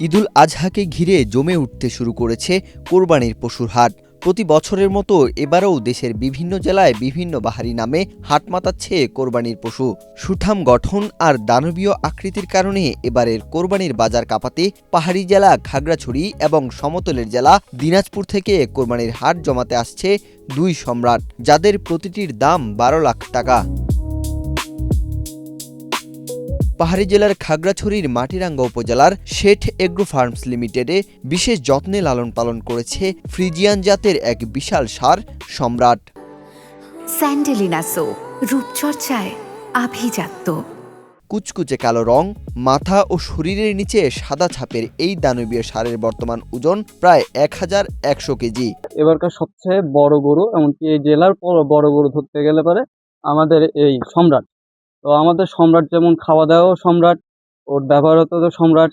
ঈদুল আজহাকে ঘিরে জমে উঠতে শুরু করেছে কোরবানির পশুর হাট। প্রতি বছরের মতো এবারেও দেশের বিভিন্ন জেলায় বিভিন্ন বাহারি নামে হাট মাতাচ্ছে কোরবানির পশু। সুঠাম গঠন আর দানবীয় আকৃতির কারণে এবারের কোরবানির বাজার কাঁপাতে পাহাড়ি জেলা খাগড়াছড়ি এবং সমতলের জেলা দিনাজপুর থেকে কোরবানির হাট জমাতে আসছে দুই সম্রাট, যাদের প্রতিটির দাম ১২ লাখ টাকা। পাহাড়ি জেলার খাগড়াছড়ির মাটিরাঙ্গা উপজেলার শেঠ এগ্রো ফার্মস লিমিটেডে বিশেষ যত্নে লালন পালন করেছে ফ্রিজিয়ান জাতের এক বিশাল ষাঁড় সম্রাট। স্যান্ডেলিনা সো, রূপচর্চায় আভিজাত্য। কুচকুচে কালো রং, মাথা ও শরীরের নিচে সাদা ছাপের এই দানবীয় ষাঁড়ের বর্তমান ওজন প্রায় ১,১০০ কেজি। এবারকার সবচেয়ে বড় গরু, এমনকি এই জেলার বড় গরু ধরতে গেলে পারে আমাদের এই সম্রাট। তো আমাদের সম্রাট যেমন খাওয়া দাওয়াও সম্রাট, ওর ব্যবহারও সম্রাট,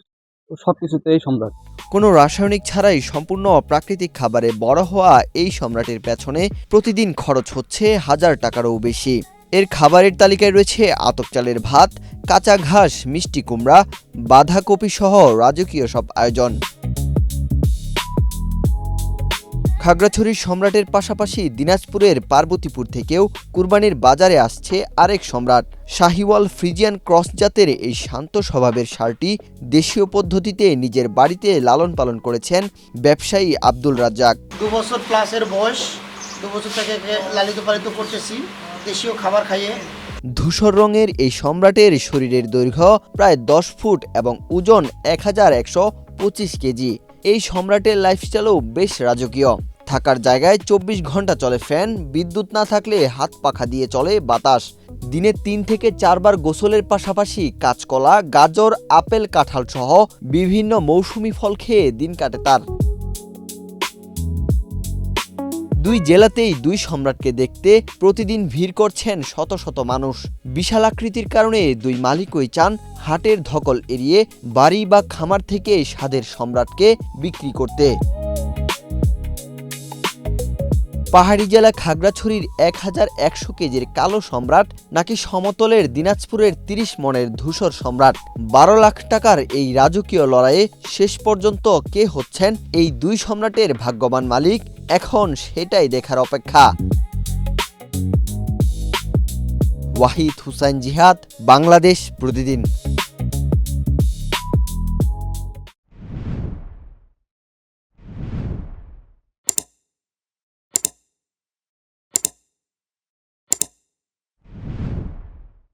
সবকিছুতেই সম্রাট। কোনো রাসায়নিক ছাড়াই সম্পূর্ণ প্রাকৃতিক খাবারে বড় হওয়া এই সম্রাটের পেছনে প্রতিদিন খরচ হচ্ছে ১,০০০ টাকারও বেশি। এর খাবারের তালিকায় রয়েছে আতপ চালের ভাত, কাঁচা ঘাস, মিষ্টি কুমড়া, বাঁধাকপি সহ রাজকীয় সব আয়োজন। খাগড়াছড়ির সম্রাটের পাশাপাশি দিনাজপুরের পার্বতীপুর থেকেও কুরবানির বাজারে আসছে আরেক সম্রাট। শাহিওয়াল ফ্রিজিয়ান ক্রস জাতের এই শান্ত স্বভাবের ষাঁড়টি দেশীয় পদ্ধতিতে নিজের বাড়িতে লালন পালন করেছেন ব্যবসায়ী আব্দুল রাজ্জাক। 2 বছর প্লাসের বয়স, 2 বছর থেকে লালিত পালিত করতেছি দেশীয় খাবার খাইয়ে। ধূসর রঙের এই সম্রাটের শরীরের দৈর্ঘ্য প্রায় 10 ফুট এবং ওজন ১,১২৫ কেজি। এই সম্রাটের লাইফস্টাইলও বেশ রাজকীয়। থাকার জায়গায় ২৪ ঘন্টা চলে ফ্যান, বিদ্যুৎ না থাকলে হাত পাখা দিয়ে চলে বাতাস। দিনে ৩ থেকে ৪ বার গোসলের পাশাপাশি কাঁচকলা, গাজর, আপেল, কাঁঠাল সহ বিভিন্ন মৌসুমি ফল খেয়ে দিন কাটে তার। দুই জেলাতেই দুই সম্রাটকে দেখতে প্রতিদিন ভিড় করছেন শত শত মানুষ। বিশাল আকৃতির কারণে দুই মালিকই চান হাটের ধকল এড়িয়ে বাড়ি বা খামার থেকে স্বাদের সম্রাটকে বিক্রি করতে। পাহাড়ি জেলা খাগড়াছড়ির ১,১০০ কেজির কালো সম্রাট নাকি সমতলের দিনাজপুরের ৩০ মনের ধূসর সম্রাট। ১২ লাখ টাকার এই রাজকীয় লড়াইয়ে শেষ পর্যন্ত কে হচ্ছেন এই দুই সম্রাটের ভাগ্যবান মালিক, এখন সেটাই দেখার অপেক্ষা। ওয়াহিদ হুসাইন জিহাদ, বাংলাদেশ প্রতিদিন।